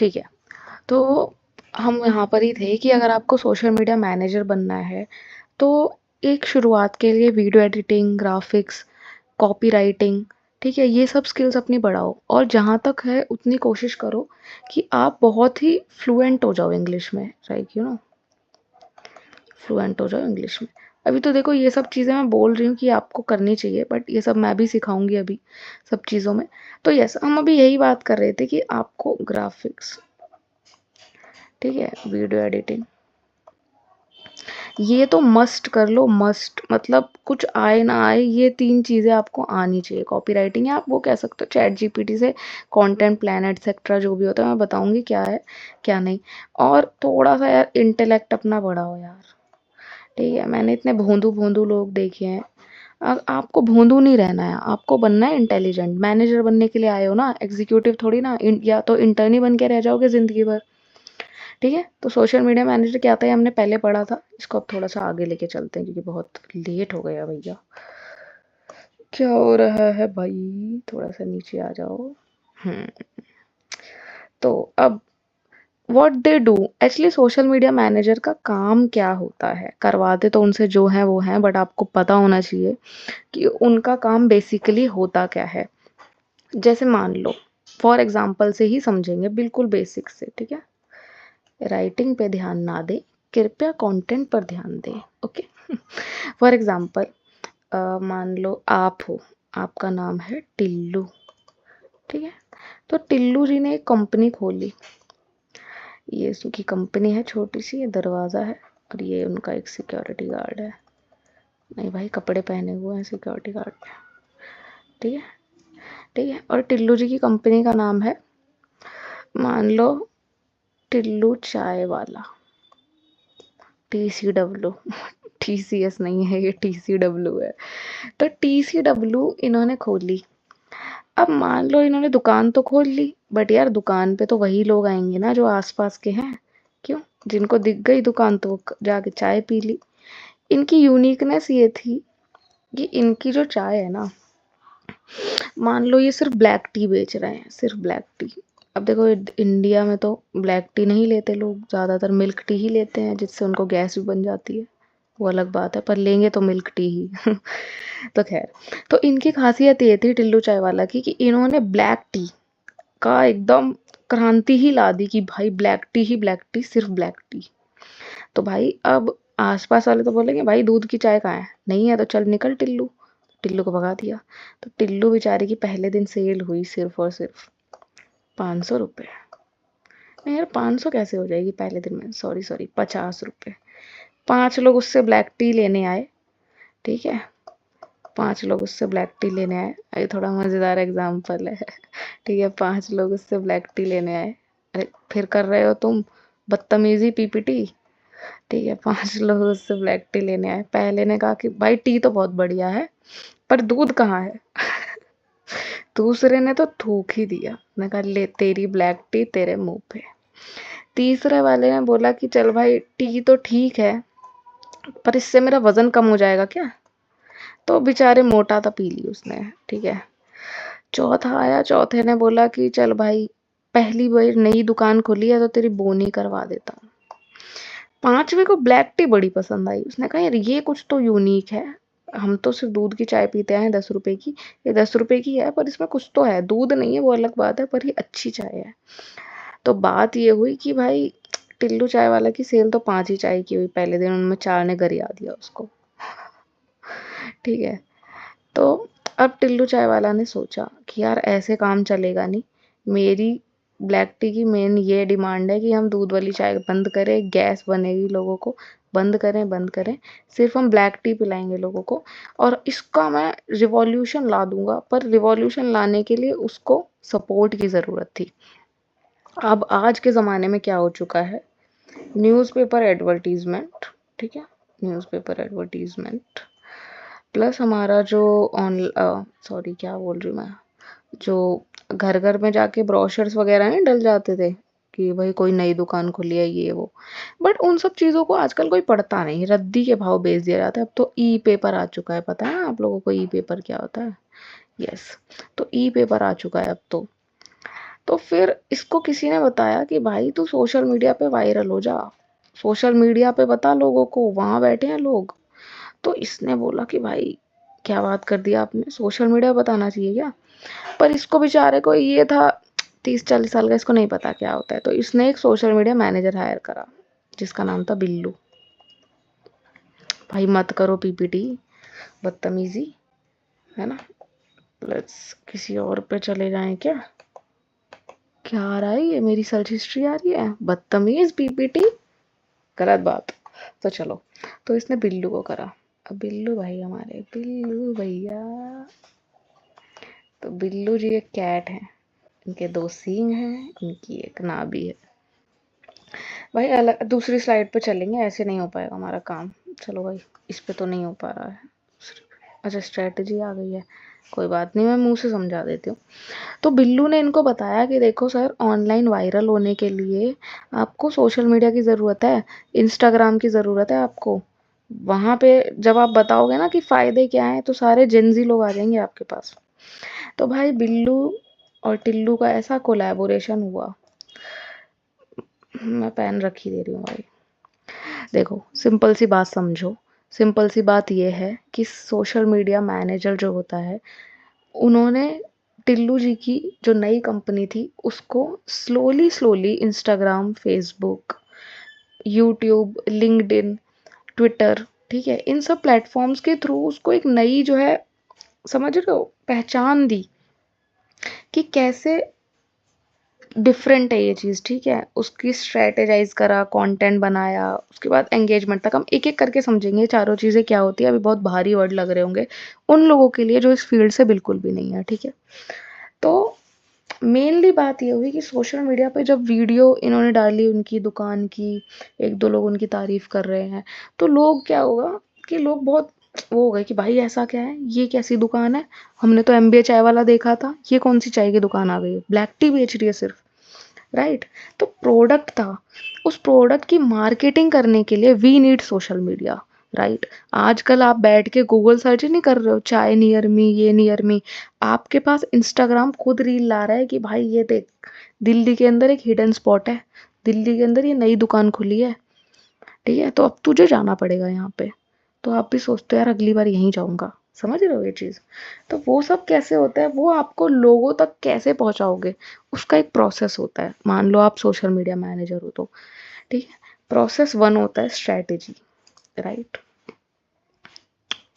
ठीक है। तो हम यहाँ पर ही थे कि अगर आपको सोशल मीडिया मैनेजर बनना है, तो एक शुरुआत के लिए वीडियो एडिटिंग, ग्राफ़िक्स, कॉपीराइटिंग, ठीक है? ये सब स्किल्स अपनी बढ़ाओ और जहाँ तक है उतनी कोशिश करो कि आप बहुत ही फ्लुएंट हो जाओ इंग्लिश में, लाइक फ्लुएंट हो जाओ इंग्लिश में। अभी तो देखो ये सब चीज़ें मैं बोल रही हूँ कि आपको करनी चाहिए, बट ये सब मैं भी सिखाऊँगी अभी सब चीज़ों में। तो यस, हम अभी यही बात कर रहे थे कि आपको ग्राफ़िक्स, ठीक है, वीडियो एडिटिंग, ये तो मस्ट कर लो, मस्ट मतलब कुछ आए ना आए ये 3 चीज़ें आपको आनी चाहिए। कॉपीराइटिंग या आप वो कह सकते हो चैट जीपीटी से कंटेंट प्लान एटसेट्रा जो भी होता है मैं बताऊँगी क्या है, क्या नहीं। और थोड़ा-सा यार इंटेलेक्ट अपना बढ़ाओ यार, ठीक है? मैंने इतने भोंदू-भोंदू लोग देखे हैं। आपको भोंदू नहीं रहना है, आपको बनना है इंटेलिजेंट। मैनेजर बनने के लिए आए हो ना, एग्ज़ीक्यूटिव थोड़ी ना, या तो इंटर्न ही बन के रह जाओगे ज़िंदगी भर। ठीक है, तो सोशल मीडिया मैनेजर क्या आता है हमने पहले पढ़ा था, इसको अब थोड़ा सा आगे लेके चलते हैं क्योंकि बहुत लेट हो गया भैया। क्या हो रहा है भाई, थोड़ा सा नीचे आ जाओ। हम्म तो अब what they do, actually social media manager का काम क्या होता है, करवाते तो उनसे जो है वो है, बट आपको पता होना चाहिए कि उनका काम बेसिकली होता क्या है। जैसे मान लो, फॉर एग्जाम्पल से ही समझेंगे, बिल्कुल बेसिक से, ठीक है? राइटिंग पे ध्यान ना दें, कृपया कंटेंट पर ध्यान दें, ओके? फॉर एग्जाम्पल मान लो आप हो, आपका नाम है टिल्लू, ठीक है? तो टिल्लू जी ने एक कंपनी खोली, ये उसकी कंपनी है छोटी सी, ये दरवाज़ा है और ये उनका एक सिक्योरिटी गार्ड है। नहीं भाई, कपड़े पहने हुए हैं सिक्योरिटी गार्ड ने, ठीक है? ठीक है, और टिल्लू जी की कंपनी का नाम है, मान लो, टिल्लू चाय वाला, TCW। TCS नहीं है, ये TCW है। तो TCW इन्होंने खोली। अब मान लो इन्होंने दुकान तो खोल ली, बट यार दुकान पे तो वही लोग आएंगे ना जो आसपास के हैं। क्यों? जिनको दिख गई दुकान तो वो जाके चाय पी ली। इनकी यूनिकनेस ये थी कि इनकी जो चाय है ना, मान लो ये सिर्फ ब्लैक टी बेच रहे हैं, सिर्फ ब्लैक टी। अब देखो इंडिया में तो ब्लैक टी नहीं लेते लोग, ज़्यादातर मिल्क टी ही लेते हैं जिससे उनको गैस भी बन जाती है, वो अलग बात है, पर लेंगे तो मिल्क टी ही। तो खैर, तो इनकी खासियत ये थी टिल्लू चाय वाला की कि इन्होंने ब्लैक टी का एकदम क्रांति ही ला दी कि भाई ब्लैक टी ही ब्लैक टी, सिर्फ ब्लैक टी। तो भाई अब आसपास वाले तो बोलेंगे भाई दूध की चाय कहाँ है, नहीं है तो चल निकल टिल्लू। टिल्लू को भगा दिया। तो टिल्लू बेचारे की पहले दिन सेल हुई सिर्फ और सिर्फ 500 रुपये। नहीं यार, 500 कैसे हो जाएगी पहले दिन में, सॉरी सॉरी, 50 रुपये। 5 लोग उससे ब्लैक टी लेने आए, ठीक है? 5 लोग उससे ब्लैक टी लेने आए, ये थोड़ा मज़ेदार एग्जाम्पल है। ठीक है, 5 लोग उससे ब्लैक टी लेने आए। अरे फिर कर रहे हो तुम बदतमीजी PPT। ठीक है, 5 लोग उससे ब्लैक टी लेने आए। पहले ने कहा कि भाई टी तो बहुत बढ़िया है, पर दूध कहाँ है? दूसरे ने तो थूक ही दिया, ने कहा ले तेरी ब्लैक टी तेरे मुंह पे। तीसरे वाले ने बोला कि चल भाई टी तो ठीक है, पर इससे मेरा वजन कम हो जाएगा क्या? तो बेचारे मोटा तो पी ली उसने, ठीक है? चौथा आया, चौथे ने बोला कि चल भाई पहली बार नई दुकान खोली है तो तेरी बोनी करवा देता हूँ। 5वें को ब्लैक टी बड़ी पसंद आई, उसने कहा यार ये कुछ तो यूनिक है, हम तो सिर्फ दूध की चाय पीते हैं 10 रुपए की, ये 10 रुपए की है पर इसमें कुछ तो है, दूध नहीं है वो अलग बात है, पर ये अच्छी चाय है। तो बात ये हुई कि भाई टिल्लू चाय वाला की सेल तो 5 ही चाय की हुई पहले दिन, उनमें 4 ने गरिया दिया उसको। ठीक है, तो अब टिल्लू चाय वाला ने सोचा कि यार ऐसे काम चलेगा नहीं, मेरी ब्लैक टी की मेन ये डिमांड है कि हम दूध वाली चाय बंद करें, गैस बनेगी लोगों को, बंद करें बंद करें, सिर्फ हम ब्लैक टी पिलाएंगे लोगों को, और इसका मैं रिवॉल्यूशन ला दूंगा। पर रिवॉल्यूशन लाने के लिए उसको सपोर्ट की ज़रूरत थी। अब आज के ज़माने में क्या हो चुका है, न्यूज़पेपर एडवर्टीजमेंट, ठीक है? न्यूज़पेपर एडवर्टीजमेंट प्लस हमारा जो ऑन सॉरी क्या बोल रही हूँ मैं, जो घर घर में जाके ब्रोशर्स वगैरह नहीं डल जाते थे कि भाई कोई नई दुकान खुली है ये वो, बट उन सब चीज़ों को आजकल कोई पढ़ता नहीं, रद्दी के भाव बेच दिया जाता है। अब तो ई पेपर आ चुका है, पता है आप लोगों को ई पेपर क्या होता है? यस, तो ई पेपर आ चुका है अब तो। तो फिर इसको किसी ने बताया कि भाई तू सोशल मीडिया पे वायरल हो जा, सोशल मीडिया पे बता लोगों को, वहाँ बैठे हैं लोग। तो इसने बोला कि भाई क्या बात कर दिया आपने, सोशल मीडिया बताना चाहिए क्या? पर इसको बेचारे को ये था 30-40 साल का, इसको नहीं पता क्या होता है। तो इसने एक सोशल मीडिया मैनेजर हायर करा जिसका नाम था बिल्लू। भाई मत करो पीपीटी, बदतमीजी, है ना। लेट्स किसी और पे चले जाएं क्या? क्या आ रहा है ये? मेरी सर्च हिस्ट्री आ रही है, बदतमीज पीपीटी, गलत बात। तो चलो, तो इसने बिल्लू को करा। अब बिल्लू भाई, हमारे बिल्लू भैया, तो बिल्लू जी एक कैट है, इनके 2 सींग हैं, इनकी एक नाभि है। भाई अलग दूसरी स्लाइड पे चलेंगे, ऐसे नहीं हो पाएगा हमारा काम। चलो भाई, इस पे तो नहीं हो पा रहा है। अच्छा स्ट्रेटजी आ गई है, कोई बात नहीं, मैं मुंह से समझा देती हूँ। तो बिल्लू ने इनको बताया कि देखो सर, ऑनलाइन वायरल होने के लिए आपको सोशल मीडिया की ज़रूरत है, इंस्टाग्राम की ज़रूरत है आपको। वहाँ पे जब आप बताओगे ना कि फ़ायदे क्या हैं, तो सारे जेनजी लोग आ जाएंगे आपके पास। तो भाई बिल्लू और टिल्लू का ऐसा कोलैबोरेशन हुआ। मैं पेन रख ही दे रही हूँ भाई। देखो सिंपल सी बात समझो, सिंपल सी बात ये है कि सोशल मीडिया मैनेजर जो होता है, उन्होंने टिल्लू जी की जो नई कंपनी थी उसको slowly slowly Instagram, Facebook, YouTube, LinkedIn, Twitter, ठीक है, इन सब प्लेटफॉर्म्स के थ्रू उसको एक नई जो है, समझ रहे हो, पहचान दी कि कैसे डिफरेंट है ये चीज़, ठीक है। उसकी स्ट्रेटेजाइज करा, कंटेंट बनाया, उसके बाद एंगेजमेंट तक। हम एक एक करके समझेंगे चारों चीज़ें क्या होती है। अभी बहुत भारी वर्ड लग रहे होंगे उन लोगों के लिए जो इस फील्ड से बिल्कुल भी नहीं है, ठीक है। तो मेनली बात ये हुई कि सोशल मीडिया पे जब वीडियो इन्होंने डाली उनकी दुकान की, एक दो लोग उनकी तारीफ कर रहे हैं, तो लोग क्या होगा कि लोग बहुत वो हो गए कि भाई ऐसा क्या है, ये कैसी दुकान है, हमने तो एमबीए चाय वाला देखा था, ये कौन सी चाय की दुकान आ गई है, ब्लैक टी बेच रही है सिर्फ, राइट। तो प्रोडक्ट था, उस प्रोडक्ट की मार्केटिंग करने के लिए we need social media, right. आजकल आप बैठ के गूगल सर्च नहीं कर रहे हो, चाय नियर मी, ये नियर मी, आपके पास इंस्टाग्राम खुद रील ला रहा है कि भाई ये देख, दिल्ली के अंदर एक हिडन स्पॉट है, दिल्ली के अंदर ये नई दुकान खुली है, ठीक है, तो अब तुझे जाना पड़ेगा यहाँ पे। तो आप भी सोचते हो यार अगली बार यहीं जाऊंगा, समझ रहे हो ये चीज़। तो वो सब कैसे होता है, वो आपको लोगों तक कैसे पहुंचाओगे, उसका एक प्रोसेस होता है। मान लो आप सोशल मीडिया मैनेजर हो तो, ठीक है, प्रोसेस 1 होता है स्ट्रैटेजी, राइट।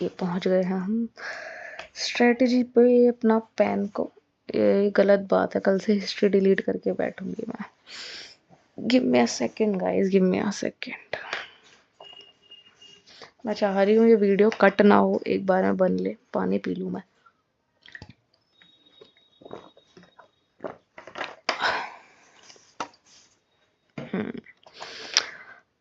ये पहुंच गए हैं हम स्ट्रैटेजी पे। अपना पेन को, ये गलत बात है, कल से हिस्ट्री डिलीट करके बैठूंगी मैं। Give me a second guys, give me a second. मैं चाह रही हूँ ये वीडियो कट ना हो, एक बार में बन ले। पानी पी लूँ मैं।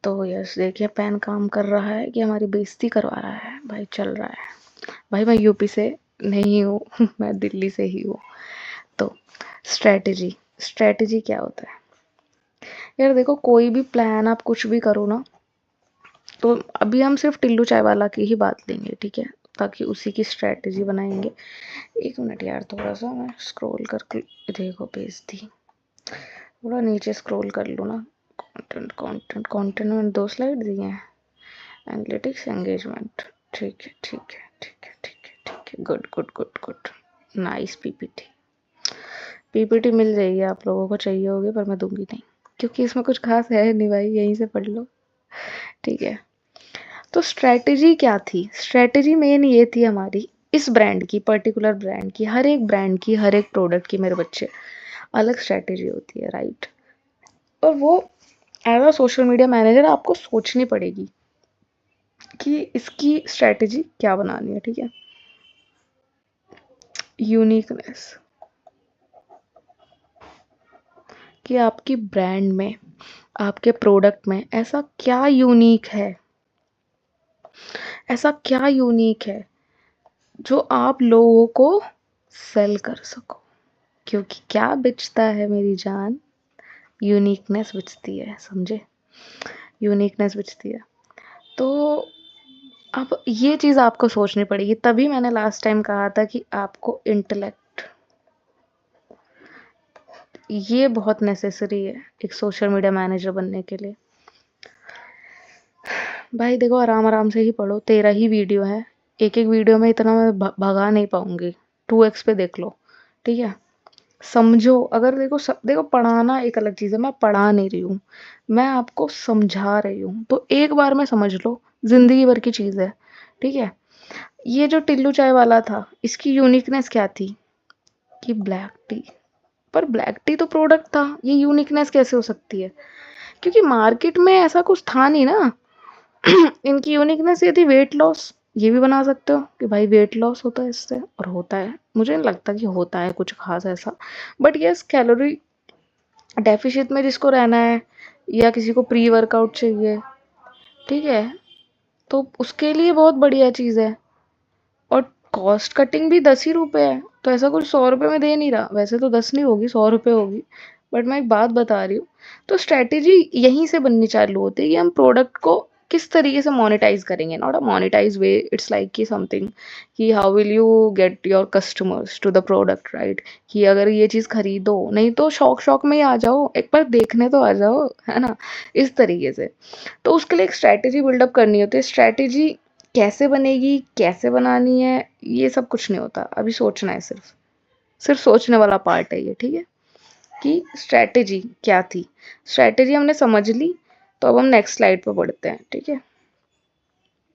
तो यस, देखिए पेन काम कर रहा है कि हमारी बेइज्जती करवा रहा है। भाई चल रहा है। भाई मैं यूपी से नहीं हूँ मैं दिल्ली से ही हूँ। तो स्ट्रैटेजी, स्ट्रैटेजी क्या होता है यार? देखो कोई भी प्लान आप कुछ भी करो ना, तो अभी हम सिर्फ टिल्लू चाय वाला की ही बात लेंगे, ठीक है, ताकि उसी की स्ट्रैटेजी बनाएंगे। एक मिनट यार, थोड़ा सा मैं स्क्रॉल करके देखो बेइज्जती, थोड़ा नीचे स्क्रॉल कर लो ना। कंटेंट कंटेंट कंटेंट में 2 स्लाइड दिए हैं, एनालिटिक्स, एंगेजमेंट, ठीक है ठीक है ठीक है ठीक है ठीक है, good good good good, nice. PPT, PPT मिल जाएगी, आप लोगों को चाहिए होगी पर मैं दूंगी नहीं, क्योंकि इसमें कुछ खास है नहीं भाई, यहीं से पढ़ लो, ठीक है। तो स्ट्रैटेजी क्या थी? स्ट्रैटेजी मेन ये थी हमारी, इस ब्रांड की, पर्टिकुलर ब्रांड की, हर एक ब्रांड की, हर एक प्रोडक्ट की, मेरे बच्चे, अलग स्ट्रैटेजी होती है, राइट। और वो as a social media manager आपको सोचनी पड़ेगी कि इसकी स्ट्रैटेजी क्या बनानी है, ठीक है। यूनिकनेस, कि आपकी ब्रांड में, आपके प्रोडक्ट में ऐसा क्या यूनिक है, ऐसा क्या यूनिक है जो आप लोगों को सेल कर सको। क्योंकि क्या बिचता है मेरी जान? यूनिकनेस बिचती है, समझे, यूनिकनेस बिचती है। तो अब ये चीज़ आपको सोचनी पड़ेगी, तभी मैंने लास्ट टाइम कहा था कि आपको इंटेलेक्ट, ये बहुत नेसेसरी है एक सोशल मीडिया मैनेजर बनने के लिए। भाई देखो, आराम-आराम से ही पढ़ो, 13 ही वीडियो है। एक-एक वीडियो में इतना मैं भगा नहीं पाऊँगी, 2x पे देख लो, ठीक है? समझो, अगर देखो पढ़ाना एक अलग चीज़ है, मैं पढ़ा नहीं रही हूँ, मैं आपको समझा रही हूँ, तो एक बार में समझ लो, ज़िंदगी भर की चीज़ है, ठीक है? ये जो टिल्लू चाय वाला था, इसकी यूनिकनेस क्या थी? कि ब्लैक टी, पर ब्लैक टी तो प्रोडक्ट था, ये यूनिकनेस कैसे हो सकती है? क्योंकि मार्केट में ऐसा कुछ था नहीं ना। इनकी यूनिकनेस ये थी वेट लॉस, ये भी बना सकते हो कि भाई वेट लॉस होता है इससे, और होता है, मुझे नहीं लगता कि होता है कुछ खास ऐसा, बट यस कैलोरी डेफिशिट में जिसको रहना है या किसी को प्री वर्कआउट चाहिए, ठीक है, तो उसके लिए बहुत बढ़िया चीज़ है। और कॉस्ट कटिंग भी 10 ही रुपए है, तो ऐसा कुछ 100 रुपए में दे नहीं रहा, वैसे तो 10 नहीं होगी, 100 रुपए होगी, बट मैं एक बात बता रही हूँ। तो स्ट्रैटेजी यहीं से बननी चालू होती है कि हम प्रोडक्ट को किस तरीके से मोनेटाइज करेंगे, not a monetize way, it's like कि समथिंग कि how will you get your customers to the product, right? कि अगर ये चीज़ खरीदो, नहीं तो शौक शौक में ही आ जाओ, एक बार देखने तो आ जाओ, है ना? इस तरीके से। तो उसके लिए एक स्ट्रैटेजी बिल्डअप करनी होती है। स्ट्रैटेजी कैसे बनेगी, कैसे बनानी है, ये सब कुछ नहीं होता, अभी सोचना है, सिर्फ सिर्फ सोचने वाला पार्ट है ये, ठीक है? कि स्ट्रैटेजी क्या थी, स्ट्रैटेजी हमने समझ ली, तो अब हम नेक्स्ट स्लाइड पे बढ़ते हैं, ठीक है?